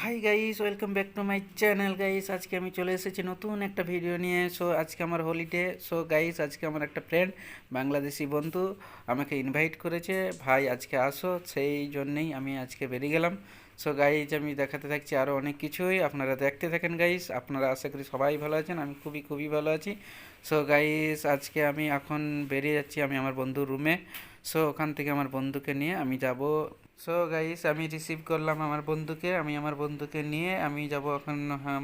Hi guys, welcome back to my channel guys. আজকে আমি চলে এসেছি নতুন একটা ভিডিও নিয়ে। সো আজকে আমার হলিডে। সো গাইস, আজকে আমার একটা ফ্রেন্ড, বাংলাদেশি বন্ধু, আমাকে ইনভাইট করেছে, ভাই আজকে আসো, সেই জন্যেই আমি আজকে বেরিয়ে গেলাম। সো গাইস, আমি দেখাতে থাকছি আরও অনেক কিছুই, আপনারা দেখতে থাকেন গাইস। আপনারা আশা করি সবাই ভালো আছেন, আমি খুবই খুবই ভালো আছি। সো গাইস, আজকে আমি এখন বেরিয়ে যাচ্ছি আমি আমার বন্ধুর রুমে। সো ওখান থেকে আমার বন্ধুকে নিয়ে আমি যাব। সো গাইস, আমি রিসিভ করলাম আমার বন্ধুকে, আমি আমার বন্ধুকে নিয়ে আমি যাব এখন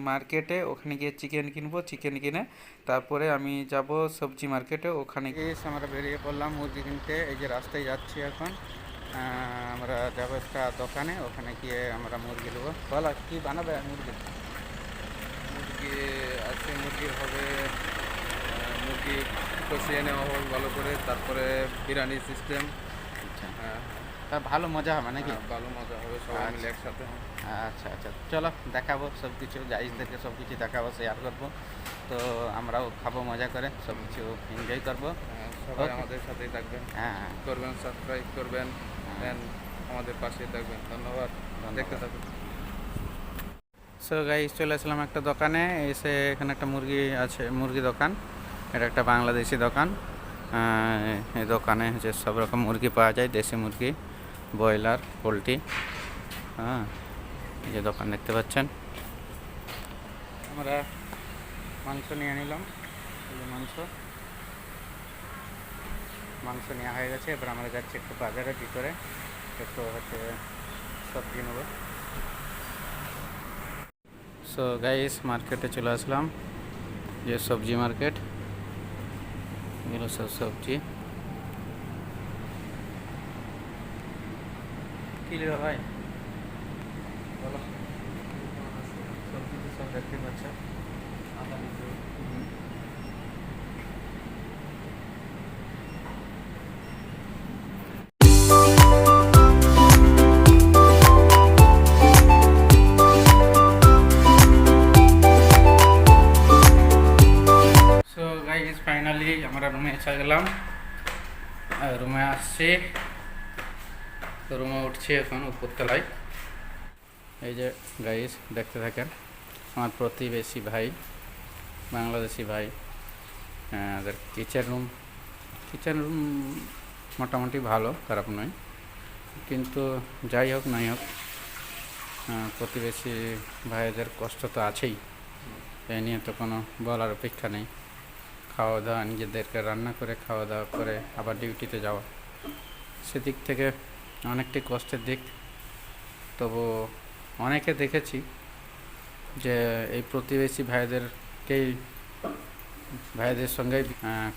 মার্কেটে। ওখানে গিয়ে চিকেন কিনবো, চিকেন কিনে তারপরে আমি যাব সবজি মার্কেটে। ওখানে গিয়ে আমরা বেরিয়ে পড়লাম মুরগি কিনতে। এই যে রাস্তায় যাচ্ছি এখন। আমরা যাবো একটা দোকানে, ওখানে গিয়ে আমরা মুরগি নেবো। বলো কী বানাবে মুরগি? মুরগি আছে, মুরগি হবে। মুরগি কষিয়ে নেওয়া হোক ভালো করে, তারপরে বিরিয়ানি সিস্টেম। আচ্ছা, হ্যাঁ, তা ভালো মজা হবে নাকি? হ্যাঁ, ভালো মজা হবে সবাই মিলে আচ্ছা একসাথে। আচ্ছা আচ্ছা, চলো দেখাবো সব কিছু, গাইজদেরকে সব কিছু দেখাবো, শেয়ার করবো। তো আমরাও খাবো মজা করে, সব কিছু এনজয় করবো। হ্যাঁ, সবাই ওকে। আমাদের সাথেই থাকবেন, হ্যাঁ করবেন, সাবস্ক্রাইব করবেন, হ্যাঁ, দেন আমাদের পাশে থাকবেন। ধন্যবাদ, দেখতে ধন্যবাদ। থাকুন। সো গাইজ, চলে আসলাম একটা দোকানে। এসে এখানে একটা মুরগি আছে, মুরগি দোকান। এটা একটা বাংলাদেশি দোকান। এই দোকানে হচ্ছে সব রকম মুরগি পাওয়া যায়, দেশি মুরগি, ব্রয়লার, পোলট্রি। হ্যাঁ, এই যে দোকান দেখতে পাচ্ছেন। আমরা মাংস নিয়ে নিলাম। এই যে মাংস মাংস নেওয়া হয়ে গেছে। এবার আমরা যাচ্ছি একটু বাজারের ভিতরে, একটু হচ্ছে সবজি নেব। সো গাইস, মার্কেটে চলে আসলাম, যে সবজি মার্কেট, এগুলো সব সবজি। কী নেবে ভাই বলো? সবজি তো সব দেখতে পাচ্ছ। সো গাইস, ফাইনালি আমরা রুমে এসে গেলাম। রুমে আসছি, রুমে উঠছি এখন উপরতলায়। এই যে গাইস, দেখতে থাকেন, আমার প্রতিবেশী ভাই, বাংলাদেশি ভাই। ওদের কিচেন রুম মোটামুটি ভালো, খারাপ নয়, কিন্তু যাই হোক নাই হোক, প্রতিবেশী ভাইদের কষ্ট তো আছেই, এ নিয়ে তো কোনো বলার অপেক্ষা নেই। খাওয়া দাওয়া, নিজেদেরকে রান্না করে খাওয়া দাওয়া করে আবার ডিউটিতে যাওয়া, সেদিক থেকে অনেকটাই কষ্টের দিক। তবু অনেকে দেখেছি যে এই প্রতিবেশী ভাইদের সঙ্গেই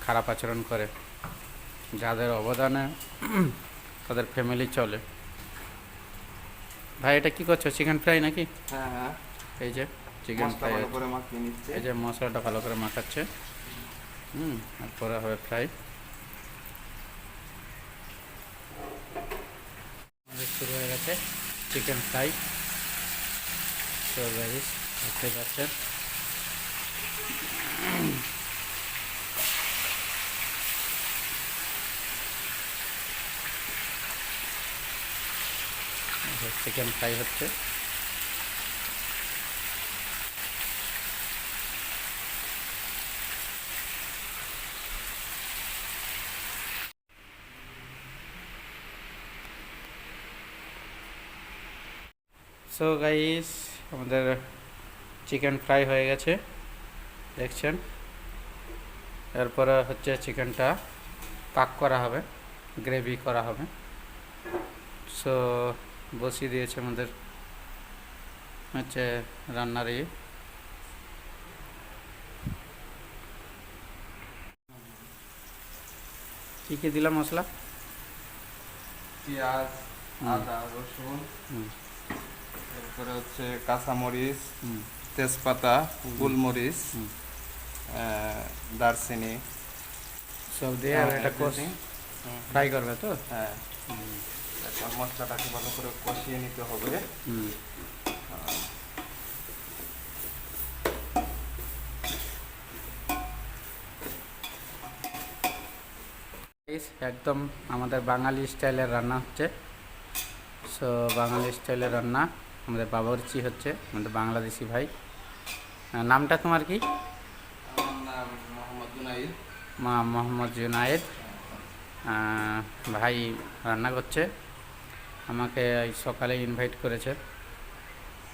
খারাপ আচরণ করে, যাদের অবদানে তাদের ফ্যামিলি চলে। ভাই, এটা কি করছো? চিকেন ফ্রাই নাকি? হ্যাঁ, হ্যাঁ, এই যে চিকেন মশলা ফ্রাই, ভালো করে মাখিয়ে নিচ্ছে। এই যে মশলাটা ভালো করে মাখাচ্ছে। তারপরে হবে ফ্রাই। আমাদের শুরু হয়ে গেছে চিকেন ফ্রাই। তো গাইস, দেখতে পাচ্ছেন, চিকেন ফ্রাই হচ্ছে। সো গাইস, আমাদের চিকেন ফ্রাই হয়ে গেছে, দেখছেন। এরপরে হচ্ছে চিকেনটা পাক করা হবে, গ্রেভি করা হবে। সো বসিয়ে দিয়েছে আমাদের হচ্ছে রান্নার কী কী দিলাম মশলা? পেঁয়াজ, হুম, আদা, রসুন, হুম, এরপরে হচ্ছে কাঁচামরিচ, হুম, তেজপাতা, হুম, গোলমরিচ, হুম, দারচিনি। সব দিয়ে হ্যাঁ, এটা everything। ফ্রাই করবে তো? হ্যাঁ, হুম, এখন মশলাটাকে ভালো করে কষিয়ে নিতে হবে। হুম। একদম আমাদের বাঙালি স্টাইলের রান্না হচ্ছে। সো বাঙালি স্টাইলের রান্না, আমাদের বাবুর্চি হচ্ছে, আমাদের বাংলাদেশি ভাই। নামটা তোমার কি? আমার নাম মোহাম্মদ জুনাইদ। মোহাম্মদ জুনায়েদ। ভাই রান্না করছে, আমাকে এই সকালে ইনভাইট করেছে।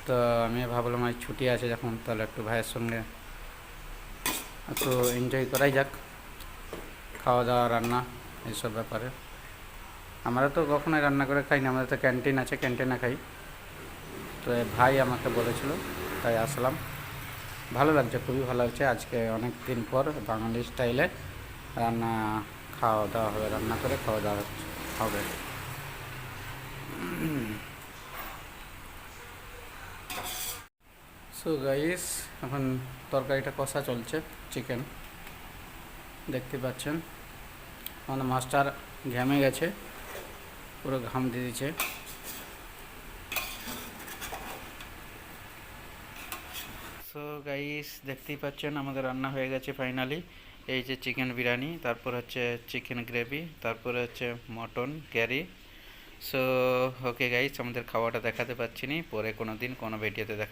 তো আমি ভাবলাম আজ ছুটি আছে যখন, তাহলে একটু ভাইয়ের সঙ্গে একটু এনজয় করাই যাক, খাওয়া দাওয়া রান্না এইসব ব্যাপারে। আমরা তো কখনোই রান্না করে খাই না, আমাদের তো ক্যান্টিন আছে, ক্যান্টিনে খাই। তো ভাই আমাকে বলেছিল, তাই আসলাম। ভালো লাগছে, খুবই ভালো লাগছে। আজকে অনেক দিন পর বাঙালি স্টাইলে রান্না খাওয়া দাওয়া হবে, রান্না করে খাওয়া দাওয়া হবে। সো গাইস, এখন তরকারিটা কষা চলছে, চিকেন দেখতে পাচ্ছেন। আমাদের মাস্টার ঘেমে গেছে, পুরো ঘাম দিয়ে দিচ্ছে। সো গাইস, দেখতেই পাচ্ছেন আমাদের রান্না হয়ে গেছে ফাইনালি। এই যে চিকেন বিরিয়ানি, তারপর হচ্ছে চিকেন গ্রেভি, তারপরে হচ্ছে mutton carry. So okay guys, আমাদের খাওয়াটা দেখাতে পাচ্ছি না, পরে কোনো দিন কোনো ভিডিওতে দেখা।